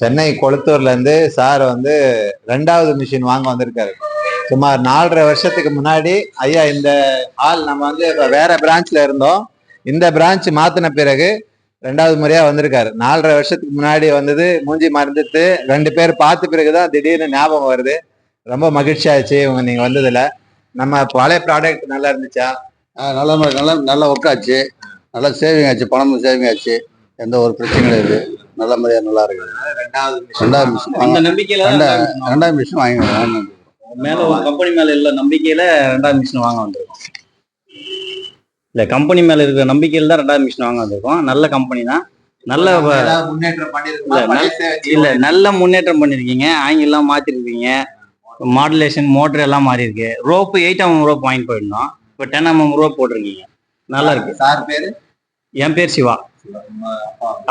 சென்னை கொளத்தூர்ல இருந்து சார் வந்து 2வது மிஷின் வாங்க வந்திருக்காரு. சுமார் 4.5 வருஷத்துக்கு முன்னாடி ஐயா இந்த ஆள் நம்ம வந்து இப்ப வேற பிரான்ச்ல இருந்தோம். இந்த பிரான்ச் மாத்தின பிறகு 2வது முறையா வந்திருக்காரு. 4.5 வருஷத்துக்கு முன்னாடி வந்தது மூஞ்சி மறந்துட்டு 2 பேர் பார்த்த பிறகுதான் திடீர்னு ஞாபகம் வருது. ரொம்ப மகிழ்ச்சி ஆயிடுச்சு நீங்க வந்ததுல. நம்ம பழைய ப்ராடக்ட் நல்லா இருந்துச்சா? நல்லா நல்லா நல்லா ஒர்க் ஆச்சு. நல்லா சேவிங் ஆச்சு, பணமும் சேவிங் ஆச்சு. எந்த ஒரு பிரச்சனையும் இல்லை. நல்ல மாதிரியா நல்லா இருக்குது. 2வது மிஷின் அந்த நம்பிக்கையில ரெண்டாவது மிஷின் வாங்கி மேல ஒரு கம்பெனி மேல இல்ல நம்பிக்கையில 2வது மிஷின் வாங்க வந்திருக்கோம். இல்ல கம்பெனி மேல இருக்கிற நம்பிக்கையில தான் 2வது மிஷின் வாங்க வந்திருக்கோம். நல்ல கம்பெனி தான். நல்ல இல்ல நல்ல முன்னேற்றம் பண்ணிருக்கீங்க. ஆங்கிலாம் மாத்திருக்கீங்க. மாடுலேஷன் மோட்டர் எல்லாம் மாறி இருக்கு. ரோப்பு 8mm ரோப் வாங்கி போயிருந்தோம். இப்போ 10mm ரோப் போட்டிருக்கீங்க. நல்லா இருக்கு. சார் பேரு? என் பேர் சிவா.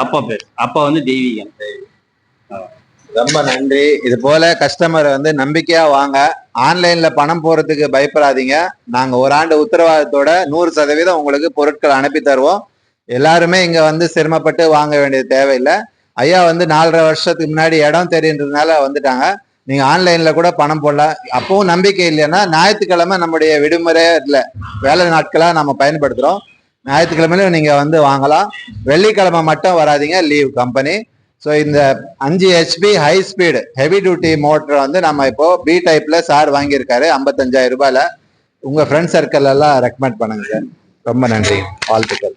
அப்பா பேர் அப்பா வந்து தெய்வீகன். ரொம்ப நன்றி. இது போல கஸ்டமர் வந்து நம்பிக்கையா வாங்க. ஆன்லைன்ல பணம் போறதுக்கு பயப்படாதீங்க. நாங்க ஒரு ஆண்டு உத்தரவாதத்தோட 100% உங்களுக்கு பொருட்கள் அனுப்பி தருவோம். எல்லாருமே இங்க வந்து சிரமப்பட்டு வாங்க வேண்டியது தேவையில்லை. ஐயா வந்து 4.5 வருஷத்துக்கு முன்னாடி இடம் தெரியுன்றதுனால வந்துட்டாங்க. நீங்க ஆன்லைன்ல கூட பணம் போடலாம். அப்பவும் நம்பிக்கை இல்லைன்னா ஞாயிற்றுக்கிழமை நம்முடைய விடுமுறை இல்லை, வேலை நாட்களா நம்ம பயன்படுத்துறோம். ஞாயிற்றுக்கிழமையிலும் நீங்க வந்து வாங்கலாம். வெள்ளிக்கிழமை மட்டும் வராதிங்க, லீவ் கம்பெனி. ஸோ இந்த 5 HP high speed heavy duty motor வந்து நம்ம இப்போ பி டைப்ல சார் வாங்கியிருக்காரு 55,000 ரூபாயில. உங்க ஃப்ரெண்ட் சர்க்கிள் எல்லாம் ரெக்கமெண்ட் பண்ணுங்க சார். ரொம்ப நன்றி, வாழ்த்துக்கள்.